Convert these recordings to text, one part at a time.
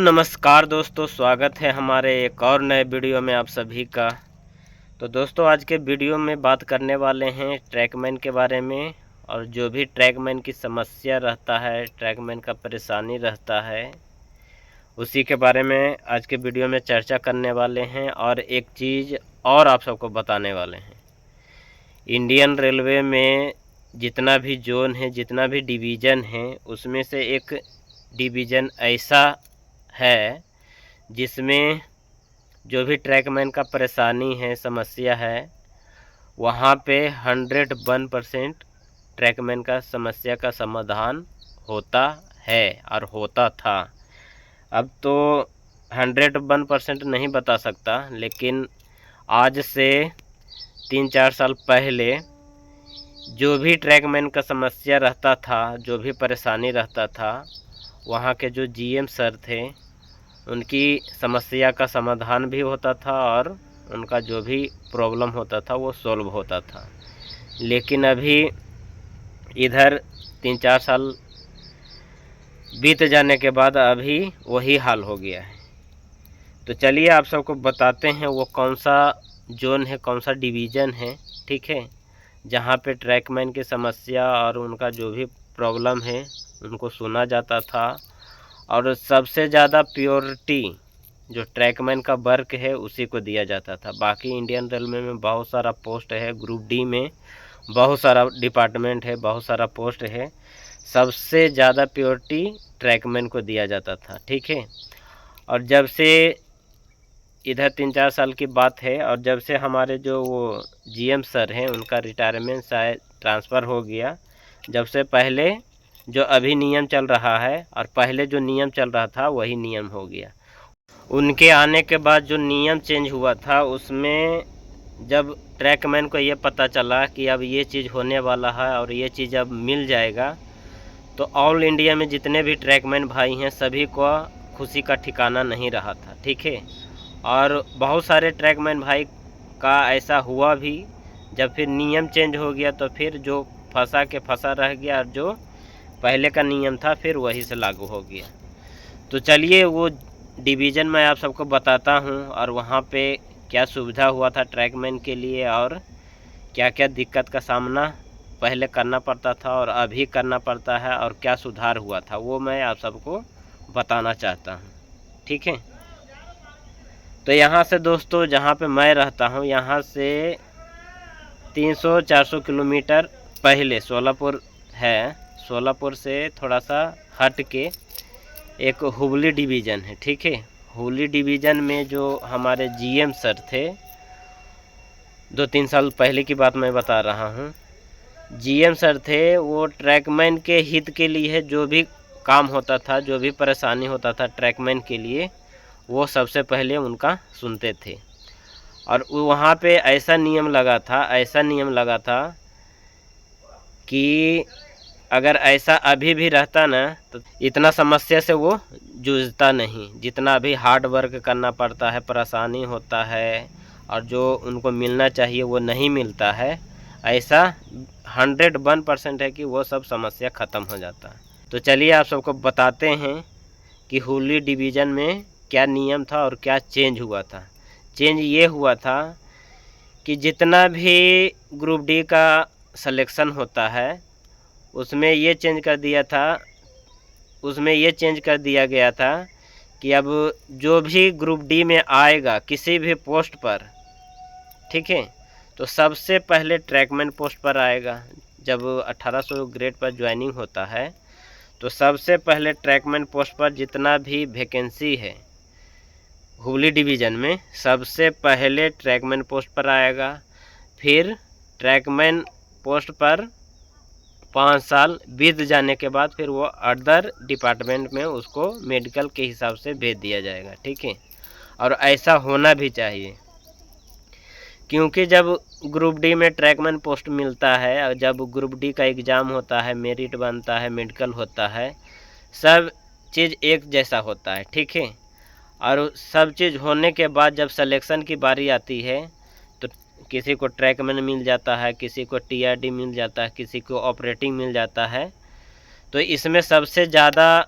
नमस्कार दोस्तों, स्वागत है हमारे एक और नए वीडियो में आप सभी का। तो दोस्तों, आज के वीडियो में बात करने वाले हैं ट्रैकमैन के बारे में। और जो भी ट्रैकमैन की समस्या रहता है, ट्रैकमैन का परेशानी रहता है, उसी के बारे में आज के वीडियो में चर्चा करने वाले हैं। और एक चीज़ और आप सबको बताने वाले हैं, इंडियन रेलवे में जितना भी जोन है, जितना भी डिवीज़न है, उसमें से एक डिवीज़न ऐसा है जिसमें जो भी ट्रैकमैन का परेशानी है, समस्या है, वहाँ पे 101% ट्रैकमैन का समस्या का समाधान होता है और होता था। अब तो 101% नहीं बता सकता, लेकिन आज से 3-4 साल पहले जो भी ट्रैकमैन का समस्या रहता था, जो भी परेशानी रहता था, वहाँ के जो जीएम सर थे, उनकी समस्या का समाधान भी होता था और उनका जो भी प्रॉब्लम होता था वो सॉल्व होता था। लेकिन अभी इधर 3-4 साल बीत जाने के बाद अभी वही हाल हो गया है। तो चलिए आप सबको बताते हैं वो कौन सा जोन है, कौन सा डिवीज़न है, ठीक है, जहाँ पे ट्रैकमैन की समस्या और उनका जो भी प्रॉब्लम है उनको सुना जाता था। और सबसे ज़्यादा प्योरिटी जो ट्रैकमैन का वर्क है उसी को दिया जाता था। बाकी इंडियन रेलवे में बहुत सारा पोस्ट है, ग्रुप डी में बहुत सारा डिपार्टमेंट है, बहुत सारा पोस्ट है, सबसे ज़्यादा प्योरिटी ट्रैकमैन को दिया जाता था, ठीक है। और जब से इधर 3-4 साल की बात है, और जब से हमारे जो वो जीएम सर हैं उनका रिटायरमेंट शायद ट्रांसफ़र हो गया, जब से पहले जो अभी नियम चल रहा है और पहले जो नियम चल रहा था वही नियम हो गया। उनके आने के बाद जो नियम चेंज हुआ था, उसमें जब ट्रैकमैन को ये पता चला कि अब ये चीज़ होने वाला है और ये चीज़ अब मिल जाएगा, तो ऑल इंडिया में जितने भी ट्रैकमैन भाई हैं सभी को खुशी का ठिकाना नहीं रहा था, ठीक है। और बहुत सारे ट्रैकमैन भाई का ऐसा हुआ भी, जब फिर नियम चेंज हो गया तो फिर जो फंसा के फंसा रह गया, और जो पहले का नियम था फिर वही से लागू हो गया। तो चलिए वो डिवीज़न मैं आप सबको बताता हूँ, और वहाँ पे क्या सुविधा हुआ था ट्रैकमैन के लिए और क्या क्या दिक्कत का सामना पहले करना पड़ता था और अभी करना पड़ता है, और क्या सुधार हुआ था वो मैं आप सबको बताना चाहता हूँ, ठीक है। तो यहाँ से दोस्तों, जहाँ पे मैं रहता हूँ, यहाँ से 300-400 किलोमीटर पहले सोलापुर है। सोलापुर से थोड़ा सा हट के एक हुबली डिवीज़न है, ठीक है। हुबली डिवीज़न में जो हमारे जीएम सर थे, 2-3 साल पहले की बात मैं बता रहा हूँ, जीएम सर थे, वो ट्रैकमैन के हित के लिए जो भी काम होता था, जो भी परेशानी होता था ट्रैकमैन के लिए, वो सबसे पहले उनका सुनते थे। और वहाँ पे ऐसा नियम लगा था कि अगर ऐसा अभी भी रहता ना, तो इतना समस्या से वो जूझता नहीं। जितना अभी हार्ड वर्क करना पड़ता है, परेशानी होता है, और जो उनको मिलना चाहिए वो नहीं मिलता है, ऐसा 101% है कि वो सब समस्या ख़त्म हो जाता है। तो चलिए आप सबको बताते हैं कि हुबली डिवीज़न में क्या नियम था और क्या चेंज हुआ था। चेंज ये हुआ था कि जितना भी ग्रुप डी का सिलेक्शन होता है, उसमें ये चेंज कर दिया गया था कि अब जो भी ग्रुप डी में आएगा किसी भी पोस्ट पर, ठीक है, तो सबसे पहले ट्रैकमैन पोस्ट पर आएगा। जब 1800 ग्रेड पर ज्वाइनिंग होता है, तो सबसे पहले ट्रैकमैन पोस्ट पर जितना भी वैकेंसी है हुबली डिवीज़न में, सबसे पहले ट्रैकमैन पोस्ट पर आएगा। फिर ट्रैकमैन पोस्ट पर 5 साल बीत जाने के बाद फिर वो अदर डिपार्टमेंट में उसको मेडिकल के हिसाब से भेज दिया जाएगा, ठीक है। और ऐसा होना भी चाहिए, क्योंकि जब ग्रुप डी में ट्रैकमैन पोस्ट मिलता है और जब ग्रुप डी का एग्ज़ाम होता है, मेरिट बनता है, मेडिकल होता है, सब चीज़ एक जैसा होता है, ठीक है। और सब चीज़ होने के बाद जब सिलेक्शन की बारी आती है, तो किसी को ट्रैकमैन मिल जाता है, किसी को टीआरडी मिल जाता है, किसी को ऑपरेटिंग मिल जाता है। तो इसमें सबसे ज़्यादा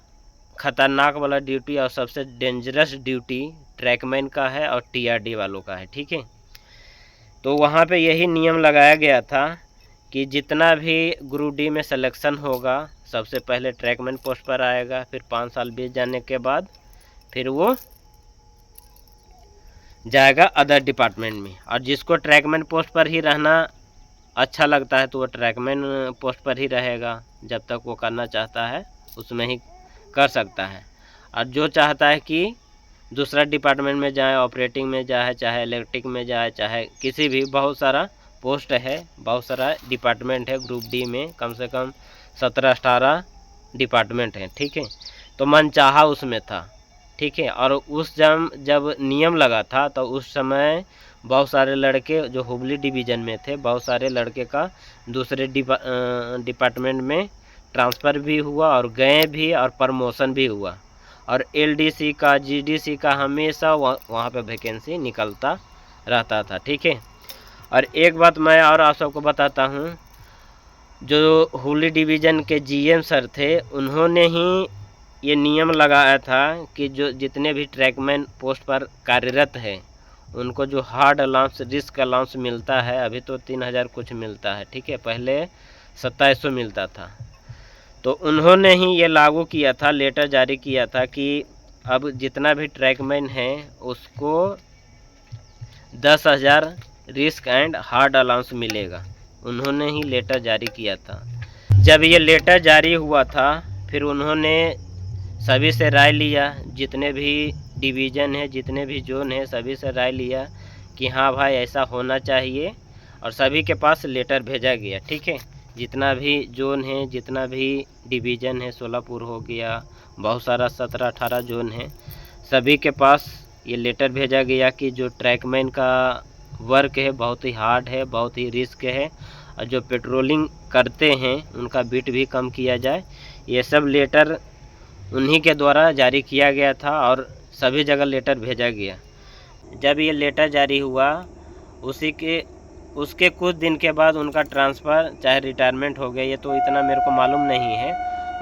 खतरनाक वाला ड्यूटी और सबसे डेंजरस ड्यूटी ट्रैकमैन का है और टीआरडी वालों का है, ठीक है। तो वहाँ पे यही नियम लगाया गया था कि जितना भी ग्रुप डी में सिलेक्शन होगा सबसे पहले ट्रैकमैन पोस्ट पर आएगा, फिर 5 साल बीत जाने के बाद फिर वो जाएगा अदर डिपार्टमेंट में। और जिसको ट्रैकमैन पोस्ट पर ही रहना अच्छा लगता है तो वो ट्रैकमैन पोस्ट पर ही रहेगा, जब तक वो करना चाहता है उसमें ही कर सकता है। और जो चाहता है कि दूसरा डिपार्टमेंट में जाए, ऑपरेटिंग में जाए, चाहे इलेक्ट्रिक में जाए, चाहे किसी भी, बहुत सारा पोस्ट है, बहुत सारा डिपार्टमेंट है ग्रुप डी में, कम से कम 17-18 डिपार्टमेंट हैं, ठीक है। तो मनचाहा उसमें था, ठीक है। और उस जब नियम लगा था तो उस समय बहुत सारे लड़के जो हुबली डिवीज़न में थे, बहुत सारे लड़के का दूसरे डिपार्टमेंट में ट्रांसफ़र भी हुआ और गए भी और प्रमोशन भी हुआ। और एलडीसी का, जीडीसी का हमेशा वहाँ पे वैकेंसी निकलता रहता था, ठीक है। और एक बात मैं और आप सबको बताता हूँ, जो हुबली डिवीज़न के जीएम सर थे उन्होंने ही ये नियम लगाया था कि जो जितने भी ट्रैकमैन पोस्ट पर कार्यरत है उनको जो हार्ड अलाउंस, रिस्क अलाउंस मिलता है, अभी तो 3000 कुछ मिलता है, ठीक है, पहले 2700 मिलता था। तो उन्होंने ही ये लागू किया था, लेटर जारी किया था कि अब जितना भी ट्रैकमैन है उसको 10,000 रिस्क एंड हार्ड अलाउंस मिलेगा। उन्होंने ही लेटर जारी किया था। जब ये लेटर जारी हुआ था फिर उन्होंने सभी से राय लिया, जितने भी डिवीज़न है, जितने भी जोन है, सभी से राय लिया कि हाँ भाई ऐसा होना चाहिए, और सभी के पास लेटर भेजा गया, ठीक है। जितना भी जोन है, जितना भी डिवीज़न है, सोलापुर हो गया, बहुत सारा 17-18 जोन है, सभी के पास ये लेटर भेजा गया कि जो ट्रैकमैन का वर्क है बहुत ही हार्ड है, बहुत ही रिस्क है, और जो पेट्रोलिंग करते हैं उनका बीट भी कम किया जाए। ये सब लेटर उन्हीं के द्वारा जारी किया गया था और सभी जगह लेटर भेजा गया। जब ये लेटर जारी हुआ उसके कुछ दिन के बाद उनका ट्रांसफ़र चाहे रिटायरमेंट हो गया, ये तो इतना मेरे को मालूम नहीं है,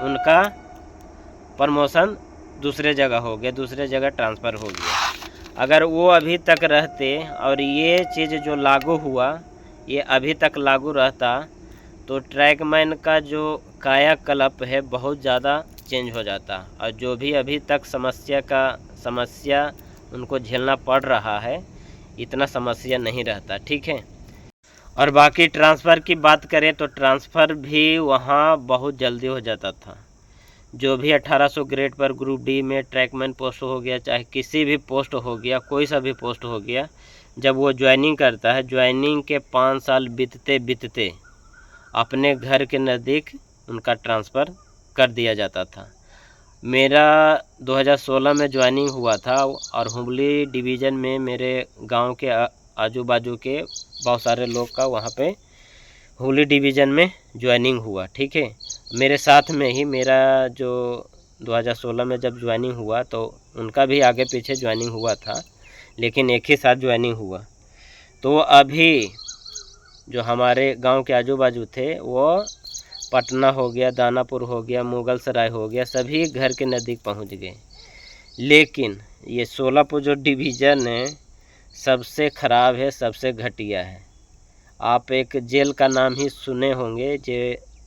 उनका प्रमोशन दूसरे जगह हो गया, दूसरे जगह ट्रांसफ़र हो गया। अगर वो अभी तक रहते और ये चीज़ जो लागू हुआ ये अभी तक लागू रहता तो ट्रैकमैन का जो कायाकल्प है बहुत ज़्यादा चेंज हो जाता, और जो भी अभी तक समस्या उनको झेलना पड़ रहा है इतना समस्या नहीं रहता, ठीक है। और बाकी ट्रांसफ़र की बात करें तो ट्रांसफ़र भी वहाँ बहुत जल्दी हो जाता था। जो भी 1800 ग्रेड पर ग्रुप डी में ट्रैकमैन पोस्ट हो गया, चाहे किसी भी पोस्ट हो गया, कोई सा भी पोस्ट हो गया, जब वो ज्वाइनिंग करता है, ज्वाइनिंग के 5 साल बीतते अपने घर के नज़दीक उनका ट्रांसफ़र कर दिया जाता था। मेरा 2016 में ज्वाइनिंग हुआ था और हुबली डिवीज़न में मेरे गांव के आजू बाजू के बहुत सारे लोग का वहां पे हुबली डिवीज़न में ज्वाइनिंग हुआ, ठीक है। मेरे साथ में ही मेरा जो 2016 में जब ज्वाइनिंग हुआ तो उनका भी आगे पीछे ज्वाइनिंग हुआ था, लेकिन एक ही साथ ज्वाइनिंग हुआ। तो अभी जो हमारे गांव के आजू बाजू थे वो पटना हो गया, दानापुर हो गया, मुगल सराय हो गया, सभी घर के नज़दीक पहुंच गए। लेकिन ये सोलापुर जो डिवीज़न है सबसे ख़राब है, सबसे घटिया है। आप एक जेल का नाम ही सुने होंगे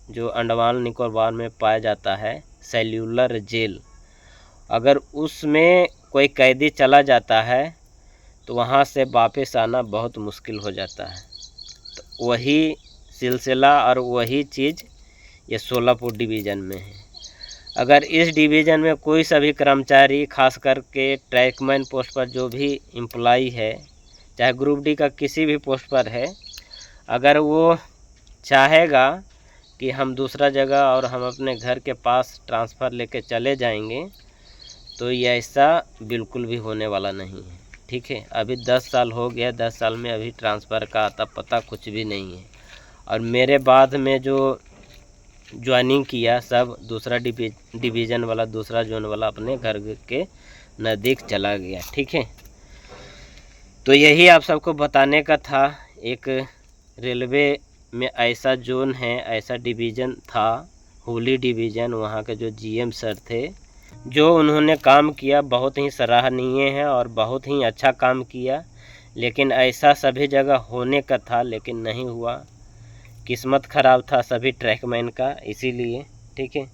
जो अंडमान निकोबार में पाया जाता है, सेल्यूलर जेल। अगर उसमें कोई कैदी चला जाता है तो वहाँ से वापस आना बहुत मुश्किल हो जाता है। तो वही सिलसिला और वही चीज़ ये सोलापुर डिवीज़न में है। अगर इस डिवीज़न में कोई सभी कर्मचारी, खास करके ट्रैकमैन पोस्ट पर जो भी एम्प्लॉई है, चाहे ग्रुप डी का किसी भी पोस्ट पर है, अगर वो चाहेगा कि हम दूसरा जगह और हम अपने घर के पास ट्रांसफ़र लेके चले जाएंगे तो ये ऐसा बिल्कुल भी होने वाला नहीं है, ठीक है। अभी 10 साल हो गया, 10 साल में अभी ट्रांसफ़र का आता पता कुछ भी नहीं है। और मेरे बाद में जो ज्वाइनिंग किया सब दूसरा डिवीज़न वाला, दूसरा जोन वाला अपने घर के नज़दीक चला गया, ठीक है। तो यही आप सबको बताने का था। एक रेलवे में ऐसा जोन है, ऐसा डिवीज़न था हुबली डिवीज़न, वहाँ के जो जीएम सर थे जो उन्होंने काम किया बहुत ही सराहनीय है और बहुत ही अच्छा काम किया, लेकिन ऐसा सभी जगह होने का था लेकिन नहीं हुआ। किस्मत ख़राब था सभी ट्रैकमैन का, इसीलिए। ठीक है,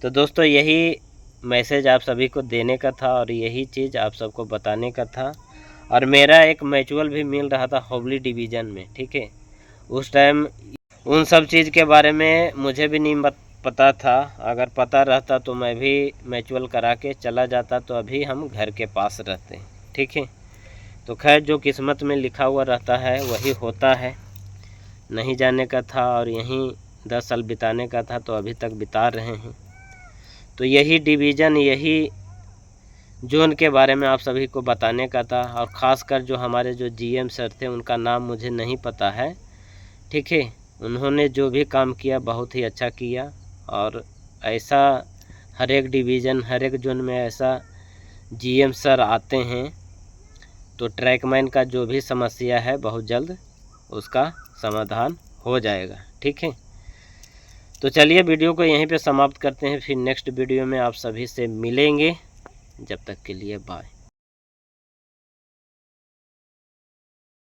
तो दोस्तों यही मैसेज आप सभी को देने का था और यही चीज़ आप सबको बताने का था। और मेरा एक म्यूचुअल भी मिल रहा था हुबली डिवीज़न में। ठीक है, उस टाइम उन सब चीज़ के बारे में मुझे भी नहीं पता था। अगर पता रहता तो मैं भी म्यूचुअल करा के चला जाता, तो अभी हम घर के पास रहते। ठीक है, तो खैर जो किस्मत में लिखा हुआ रहता है वही होता है। नहीं जाने का था और यहीं 10 साल बिताने का था, तो अभी तक बिता रहे हैं। तो यही डिवीज़न, यही जोन के बारे में आप सभी को बताने का था। और ख़ासकर जो हमारे जो जीएम सर थे उनका नाम मुझे नहीं पता है। ठीक है, उन्होंने जो भी काम किया बहुत ही अच्छा किया। और ऐसा हर एक डिवीज़न, हर एक जोन में ऐसा जीएम सर आते हैं, तो ट्रैकमैन का जो भी समस्या है बहुत जल्द उसका समाधान हो जाएगा। ठीक है, तो चलिए वीडियो को यहीं पे समाप्त करते हैं, फिर नेक्स्ट वीडियो में आप सभी से मिलेंगे। जब तक के लिए बाय।